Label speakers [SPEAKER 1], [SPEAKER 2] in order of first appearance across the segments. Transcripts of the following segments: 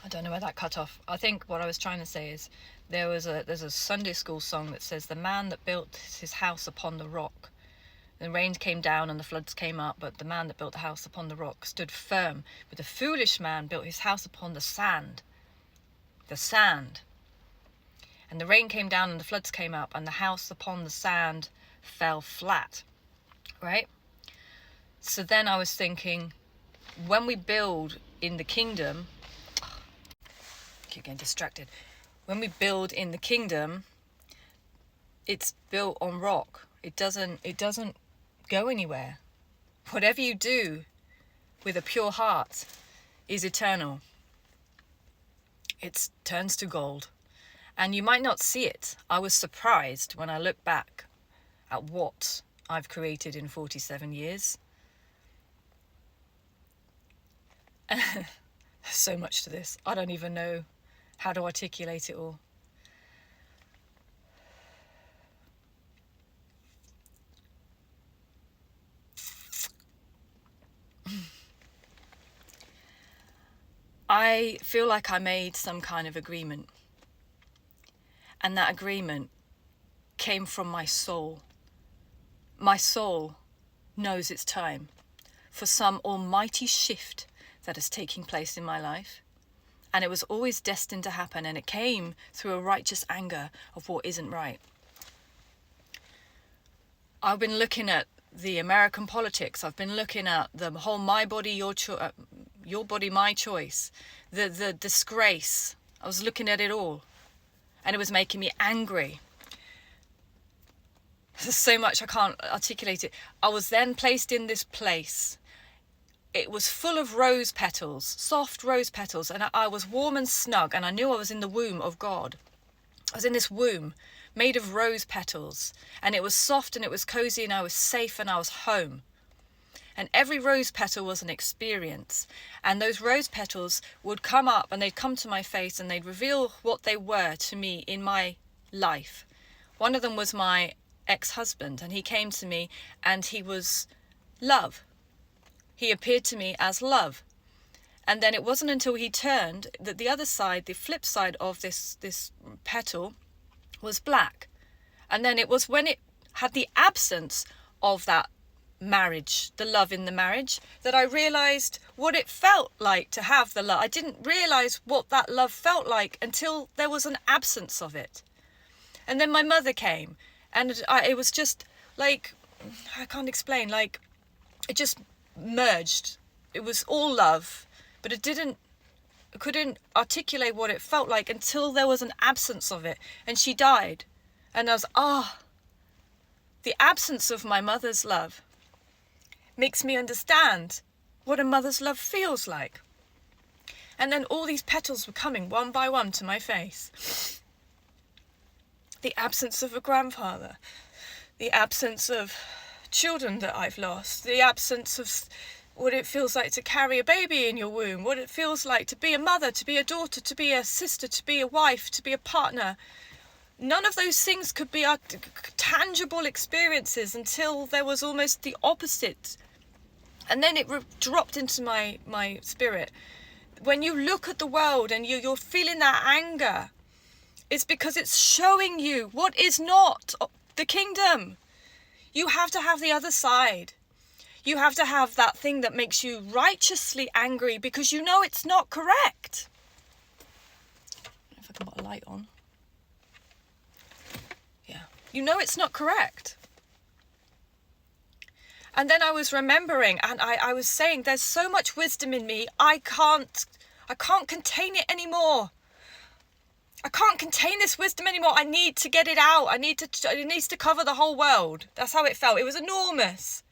[SPEAKER 1] I don't know where that cut off. I think what I was trying to say is there's a Sunday school song that says, the man that built his house upon the rock, the rain came down and the floods came up, but the man that built the house upon the rock stood firm. But the foolish man built his house upon the sand. The sand. And the rain came down and the floods came up, and the house upon the sand fell flat. Right? So then I was thinking, when we build in the kingdom, keep getting distracted. When we build in the kingdom, it's built on rock. It doesn't go anywhere. Whatever you do with a pure heart is eternal. It turns to gold. And you might not see it. I was surprised when I look back at what I've created in 47 years. There's so much to this. I don't even know how to articulate it all. I feel like I made some kind of agreement. And that agreement came from my soul. My soul knows it's time for some almighty shift that is taking place in my life. And it was always destined to happen, and it came through a righteous anger of what isn't right. I've been looking at the American politics. I've been looking at the whole my body, your body, my choice. The disgrace. I was looking at it all. And it was making me angry. There's so much I can't articulate it. I was then placed in this place. It was full of rose petals, soft rose petals, and I was warm and snug, and I knew I was in the womb of God. I was in this womb made of rose petals, and it was soft and it was cozy, and I was safe and I was home. And every rose petal was an experience, and those rose petals would come up and they'd come to my face and they'd reveal what they were to me in my life. One of them was my ex-husband, and he came to me and he was love. He appeared to me as love. And then it wasn't until he turned that the other side, the flip side of this petal was black. And then it was when it had the absence of that marriage, the love in the marriage, that I realized what it felt like to have the love. I didn't realize what that love felt like until there was an absence of it. And then my mother came, and it was just like, I can't explain, like it just merged. It was all love, but I couldn't articulate what it felt like until there was an absence of it. And she died, and I was the absence of my mother's love makes me understand what a mother's love feels like. And then all these petals were coming one by one to my face. The absence of a grandfather, the absence of children that I've lost, the absence of what it feels like to carry a baby in your womb, what it feels like to be a mother, to be a daughter, to be a sister, to be a wife, to be a partner. None of those things could be our tangible experiences until there was almost the opposite. And then it dropped into my spirit. When you look at the world and you're feeling that anger, it's because it's showing you what is not the kingdom. You have to have the other side. You have to have that thing that makes you righteously angry because you know it's not correct. I don't know if I can put a light on. Yeah. You know it's not correct. And then I was remembering, and I was saying, there's so much wisdom in me, I can't contain it anymore. I can't contain this wisdom anymore. I need to get it out. It needs to cover the whole world. That's how it felt. It was enormous.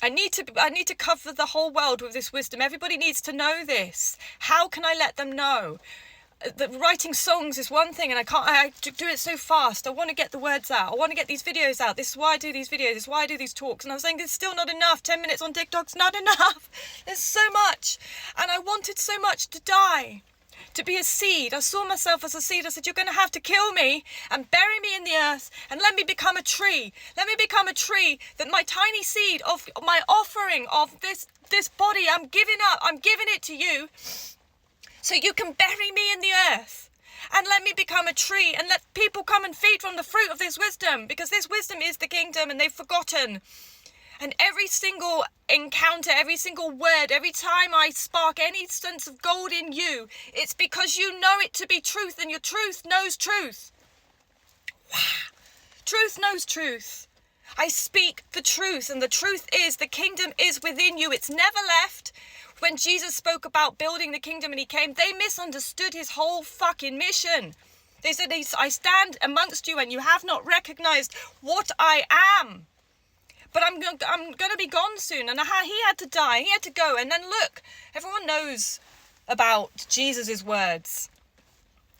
[SPEAKER 1] I need to cover the whole world with this wisdom. Everybody needs to know this. How can I let them know? Writing songs is one thing, and I do it so fast. I want to get the words out. I want to get these videos out. This is why I do these videos. This is why I do these talks. And I was saying, it's still not enough. 10 minutes on TikTok's not enough. There's so much. And I wanted so much to die, to be a seed. I saw myself as a seed. I said, you're going to have to kill me and bury me in the earth and let me become a tree. Let me become a tree, that my tiny seed of my offering of this body, I'm giving up. I'm giving it to you, so you can bury me in the earth and let me become a tree and let people come and feed from the fruit of this wisdom, because this wisdom is the kingdom and they've forgotten. And every single encounter, every single word, every time I spark any sense of gold in you, it's because you know it to be truth, and your truth knows truth. Wow. Truth knows truth. I speak the truth, and the truth is the kingdom is within you. It's never left. When Jesus spoke about building the kingdom and he came, they misunderstood his whole fucking mission. They said, I stand amongst you and you have not recognized what I am. But I'm going to be gone soon. And he had to die. He had to go. And then look, everyone knows about Jesus' words.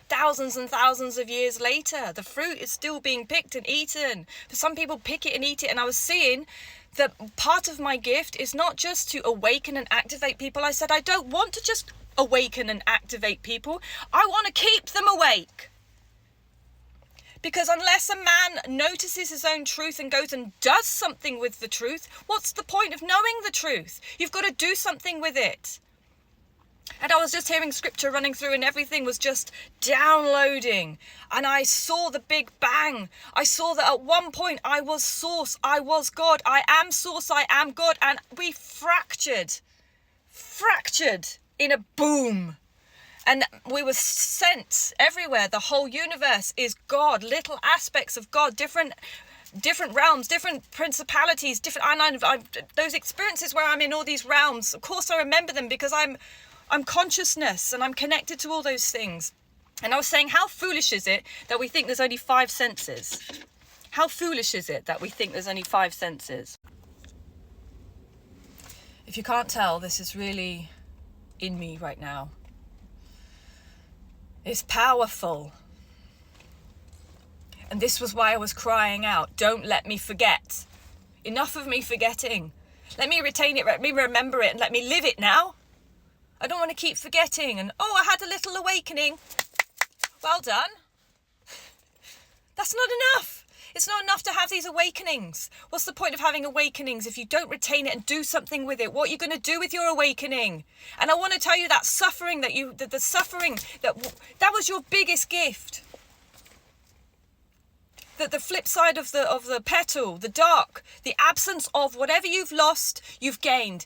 [SPEAKER 1] Thousands and thousands of years later, the fruit is still being picked and eaten. For some people, pick it and eat it. And I was seeing that part of my gift is not just to awaken and activate people. I said, I don't want to just awaken and activate people. I want to keep them awake. Because unless a man notices his own truth and goes and does something with the truth, what's the point of knowing the truth? You've got to do something with it. And I was just hearing scripture running through and everything was just downloading. And I saw the big bang. I saw that at one point I was source, I was God. I am source, I am God. And we fractured in a boom. And we were sent everywhere. The whole universe is God. Little aspects of God, different realms, different principalities, those experiences where I'm in all these realms. Of course, I remember them because I'm consciousness and I'm connected to all those things. And I was saying, how foolish is it that we think there's only 5 senses? How foolish is it that we think there's only 5 senses? If you can't tell, this is really in me right now. It's powerful. And this was why I was crying out, don't let me forget. Enough of me forgetting. Let me retain it, let me remember it, and let me live it now. I don't want to keep forgetting. And, I had a little awakening. Well done. That's not enough. It's not enough to have these awakenings. What's the point of having awakenings if you don't retain it and do something with it? What are you going to do with your awakening? And I want to tell you that suffering the suffering, that was your biggest gift. The flip side of the petal, the dark, the absence of whatever you've lost, you've gained,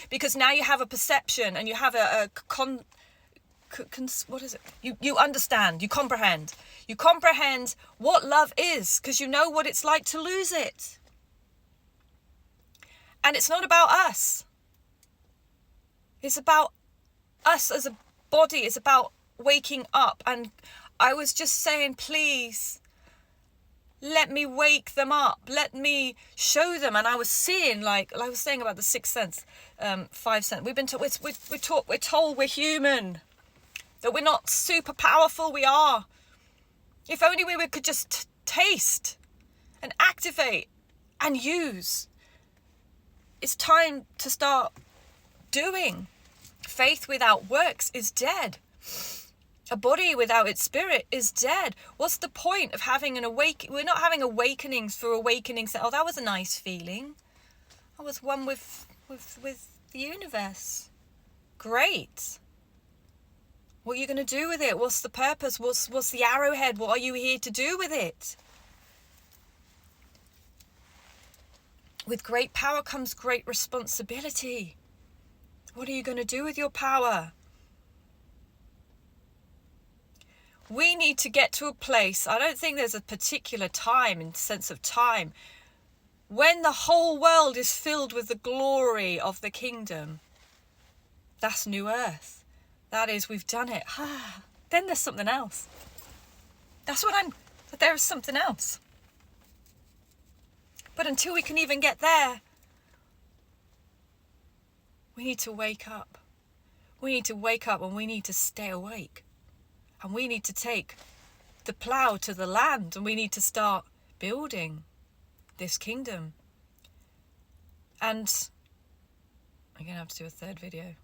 [SPEAKER 1] because now you have a perception and you have what is it? You understand, you comprehend what love is, because you know what it's like to lose it. And it's not about us. It's about us as a body. It's about waking up. And I was just saying, please, let me wake them up. Let me show them. And I was seeing, like I was saying about the 6th sense, 5 sense. We've been taught, we're told we're human, that we're not super powerful. We are. If only we could just taste and activate and use. It's time to start doing. Faith without works is dead. A body without its spirit is dead. What's the point of having an awakening? We're not having awakenings for awakenings. That was a nice feeling. I was one with the universe. Great. What are you going to do with it? What's the purpose? What's the arrowhead? What are you here to do with it? With great power comes great responsibility. What are you going to do with your power? We need to get to a place, I don't think there's a particular time in the sense of time, when the whole world is filled with the glory of the kingdom. That's new earth. That is, we've done it. Then there's something else. There is something else. But until we can even get there, we need to wake up. We need to wake up and we need to stay awake. And we need to take the plough to the land and we need to start building this kingdom. And I'm going to have to do a 3rd video.